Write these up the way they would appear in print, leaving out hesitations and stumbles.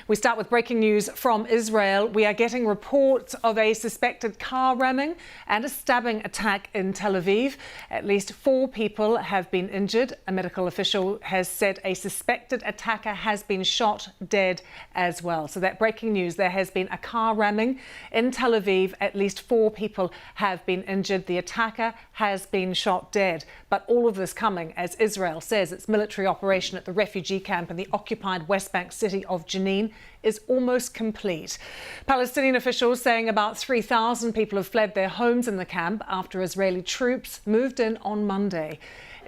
We start with breaking news from Israel. We are getting reports of a suspected car ramming and a stabbing attack in Tel Aviv. At least 4 people have been injured. A medical official has said a suspected attacker has been shot dead as well. So that breaking news, there has been a car ramming in Tel Aviv. At least 4 people have been injured. The attacker has been shot dead. But all of this coming as Israel says its military operation at the refugee camp in the occupied West Bank city of Jenin is almost complete. Palestinian officials saying about 3,000 people have fled their homes in the camp after Israeli troops moved in on Monday.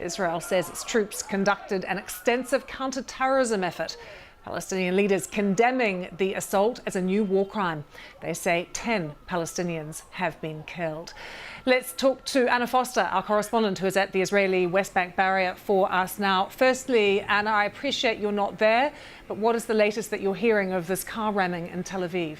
Israel says its troops conducted an extensive counter-terrorism effort. Palestinian leaders condemning the assault as a new war crime. They say 10 Palestinians have been killed. Let's talk to Anna Foster, our correspondent who is at the Israeli West Bank barrier for us now. Firstly, Anna, I appreciate you're not there, but what is the latest that you're hearing of this car ramming in Tel Aviv?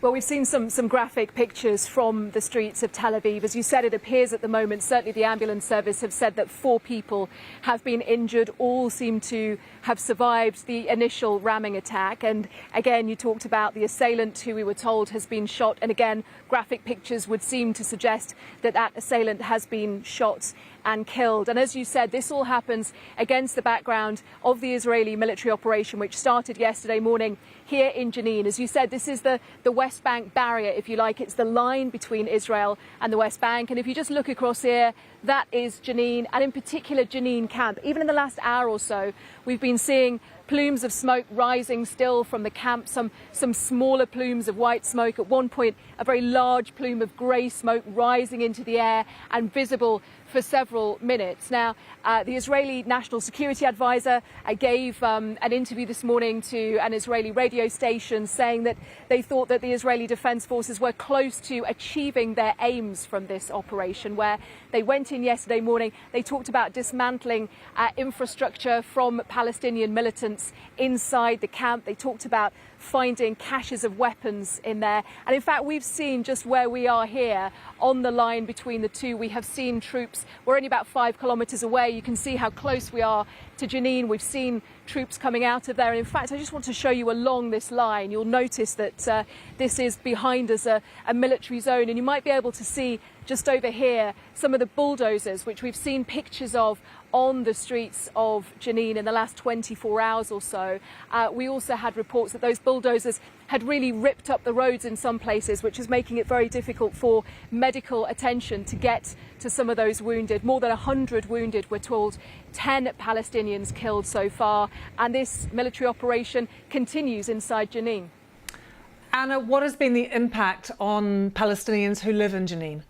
Well, we've seen some graphic pictures from the streets of Tel Aviv. As you said, it appears at the moment, certainly the ambulance service have said that 4 people have been injured. All seem to have survived the initial ramming attack. And again, you talked about the assailant who we were told has been shot. And again, graphic pictures would seem to suggest that that assailant has been shot and killed. And as you said, this all happens against the background of the Israeli military operation, which started yesterday morning here in Jenin. As you said, this is the West Bank barrier, if you like. It's the line between Israel and the West Bank. And if you just look across here, that is Jenin, and in particular Jenin camp. Even in the last hour or so, we've been seeing plumes of smoke rising still from the camp, some smaller plumes of white smoke. At one point, a very large plume of grey smoke rising into the air and visible for several minutes. Now, the Israeli National Security Advisor gave an interview this morning to an Israeli radio station saying that they thought that the Israeli Defense Forces were close to achieving their aims from this operation, where they went in yesterday morning. They talked about dismantling infrastructure from Palestinian militants inside the camp. They talked about finding caches of weapons in there. And in fact, we've seen just where we are here on the line between the two. We have seen troops. We're only about 5 kilometres away. You can see how close we are to Jenin. We've seen troops coming out of there. And in fact, I just want to show you along this line. You'll notice that this is behind us a military zone. And you might be able to see just over here some of the bulldozers, which we've seen pictures of on the streets of Jenin in the last 24 hours or so. We also had reports that those bulldozers had really ripped up the roads in some places, which is making it very difficult for medical attention to get to some of those wounded. More than 100 wounded, we're told, 10 Palestinians killed so far. And this military operation continues inside Jenin. Anna, what has been the impact on Palestinians who live in Jenin?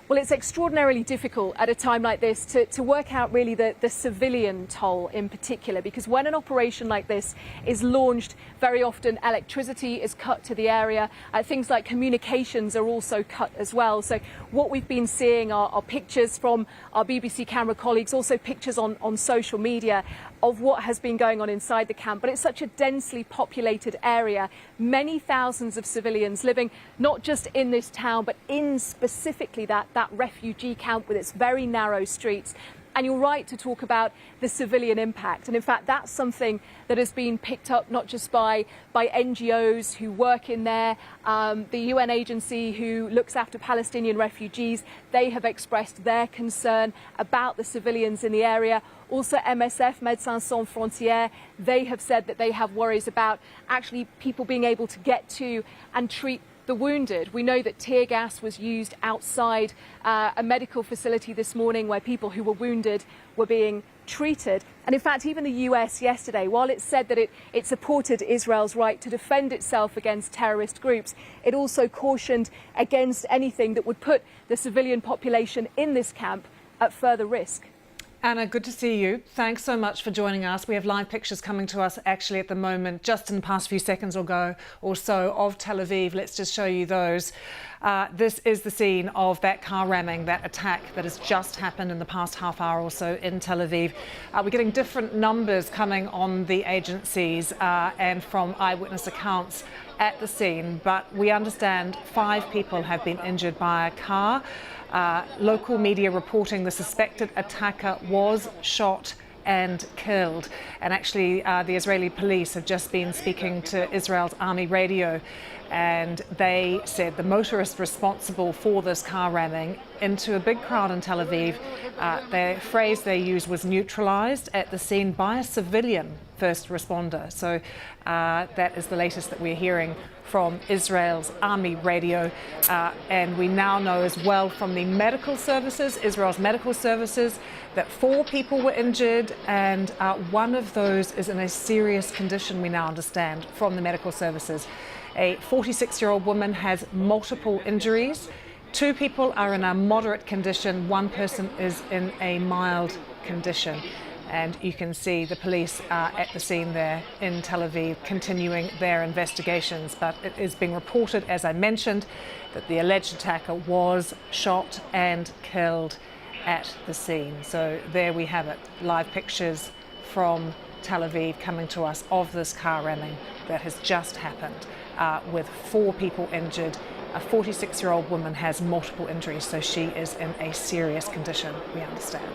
Well, it's extraordinarily difficult at a time like this to work out really the civilian toll in particular, because when an operation like this is launched, very often electricity is cut to the area. Things like communications are also cut as well. So what we've been seeing are pictures from our BBC camera colleagues, also pictures on social media of what has been going on inside the camp. But it's such a densely populated area, many thousands of civilians living not just in this town, but in specifically that refugee camp with its very narrow streets. And you're right to talk about the civilian impact. And in fact, that's something that has been picked up not just by NGOs who work in there, the UN agency who looks after Palestinian refugees. They have expressed their concern about the civilians in the area. Also, MSF, Médecins Sans Frontières, they have said that they have worries about actually people being able to get to and treat the wounded. We know that tear gas was used outside a medical facility this morning where people who were wounded were being treated. And in fact, even the US yesterday, while it said that it supported Israel's right to defend itself against terrorist groups, it also cautioned against anything that would put the civilian population in this camp at further risk. Anna, good to see you. Thanks so much for joining us. We have live pictures coming to us actually at the moment, just in the past few seconds or so of Tel Aviv. Let's just show you those. This is the scene of that car ramming, that attack that has just happened in the past half hour or so in Tel Aviv. We're getting different numbers coming on the agencies and from eyewitness accounts at the scene, but we understand 5 people have been injured by a car. Local media reporting the suspected attacker was shot and killed. And actually, the Israeli police have just been speaking to Israel's army radio, and they said the motorist responsible for this car ramming into a big crowd in Tel Aviv, the phrase they used was neutralized at the scene by a civilian first responder. So that is the latest that we're hearing from Israel's army radio. And we now know as well from the medical services, Israel's medical services, that 4 people were injured, and one of those is in a serious condition, we now understand from the medical services. A 46-year-old woman has multiple injuries. 2 people are in a moderate condition. 1 person is in a mild condition. And you can see the police are at the scene there in Tel Aviv continuing their investigations. But it is being reported, as I mentioned, that the alleged attacker was shot and killed at the scene. So there we have it, live pictures from Tel Aviv coming to us of this car ramming that has just happened, with 4 people injured. A 46-year-old woman has multiple injuries, so she is in a serious condition, we understand.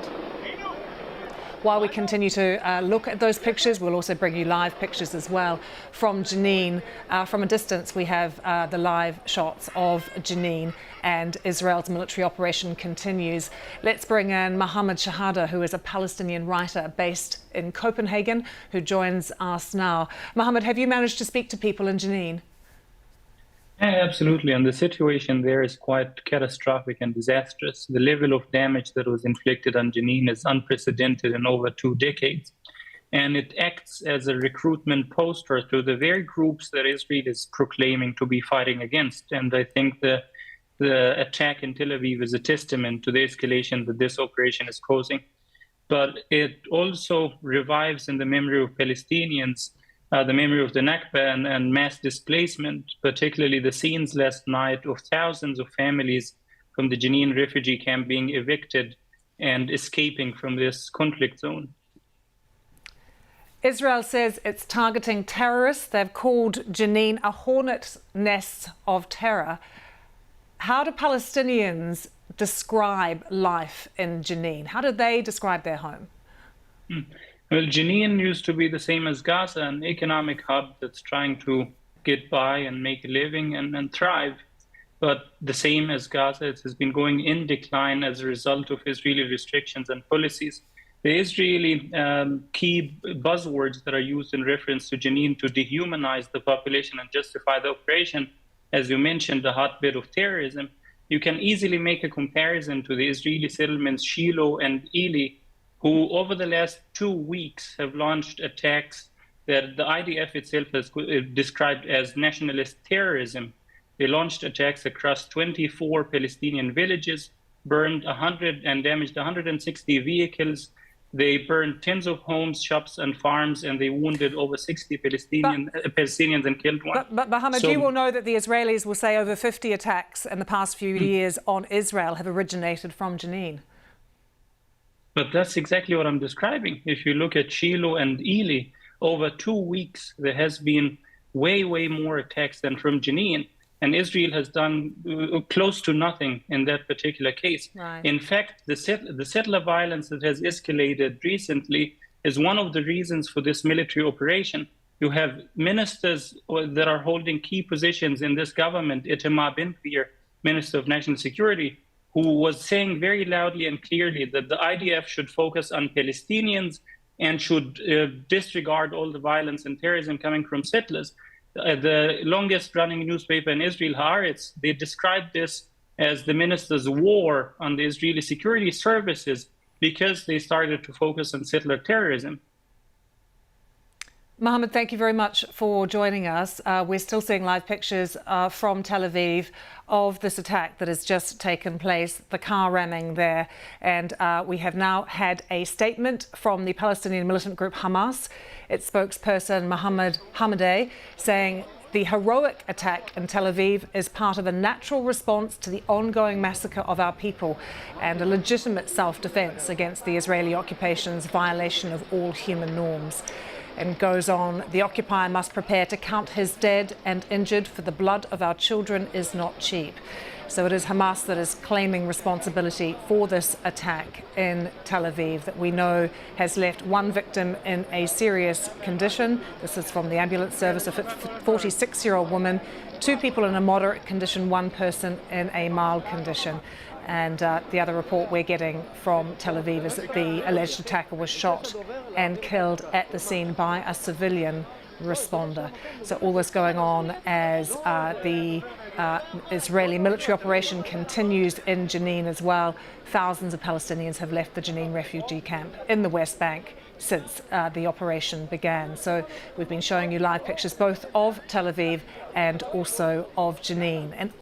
While we continue to look at those pictures, we'll also bring you live pictures as well from Jenin. From a distance, we have the live shots of Jenin, and Israel's military operation continues. Let's bring in Mohammed Shahada, who is a Palestinian writer based in Copenhagen, who joins us now. Mohammed, have you managed to speak to people in Jenin? Yeah, absolutely. And the situation there is quite catastrophic and disastrous. The level of damage that was inflicted on Jenin is unprecedented in over 2 decades. And it acts as a recruitment poster to the very groups that Israel is proclaiming to be fighting against. And I think the attack in Tel Aviv is a testament to the escalation that this operation is causing. But it also revives in the memory of Palestinians the memory of the Nakba and mass displacement, particularly the scenes last night of thousands of families from the Jenin refugee camp being evicted and escaping from this conflict zone. Israel says it's targeting terrorists. They've called Jenin a hornet's nest of terror. How do Palestinians describe life in Jenin? How do they describe their home? Well, Jenin used to be the same as Gaza, an economic hub that's trying to get by and make a living and thrive. But the same as Gaza, it has been going in decline as a result of Israeli restrictions and policies. The Israeli key buzzwords that are used in reference to Jenin to dehumanize the population and justify the operation, as you mentioned, the hotbed of terrorism, you can easily make a comparison to the Israeli settlements Shiloh and Ely, who over the last 2 weeks have launched attacks that the IDF itself has described as nationalist terrorism. They launched attacks across 24 Palestinian villages, burned 100 and damaged 160 vehicles. They burned tens of homes, shops, and farms, and they wounded over 60 Palestinians and killed 1. But Mohammed, you will know that the Israelis will say over 50 attacks in the past few years on Israel have originated from Jenin. But that's exactly what I'm describing. If you look at Shiloh and Ely, over 2 weeks, there has been way more attacks than from Jenin. And Israel has done close to nothing in that particular case. Right. In fact, the settler violence that has escalated recently is one of the reasons for this military operation. You have ministers that are holding key positions in this government, Itamar Ben-Gvir, Minister of National Security, who was saying very loudly and clearly that the IDF should focus on Palestinians and should disregard all the violence and terrorism coming from settlers. The longest running newspaper in Israel, Haaretz, they described this as the minister's war on the Israeli security services because they started to focus on settler terrorism. Mohammed, thank you very much for joining us. We're still seeing live pictures from Tel Aviv of this attack that has just taken place, the car ramming there. And we have now had a statement from the Palestinian militant group Hamas, its spokesperson Mohammed Hamadeh, saying the heroic attack in Tel Aviv is part of a natural response to the ongoing massacre of our people and a legitimate self-defense against the Israeli occupation's violation of all human norms. and goes on, the occupier must prepare to count his dead and injured, for the blood of our children is not cheap. So it is Hamas that is claiming responsibility for this attack in Tel Aviv that we know has left one victim in a serious condition. This is from the ambulance service, a 46-year-old woman, 2 people in a moderate condition, 1 person in a mild condition. And the other report we're getting from Tel Aviv is that the alleged attacker was shot and killed at the scene by a civilian responder. So all this going on as the Israeli military operation continues in Jenin as well. Thousands of Palestinians have left the Jenin refugee camp in the West Bank since the operation began. So we've been showing you live pictures both of Tel Aviv and also of Jenin. And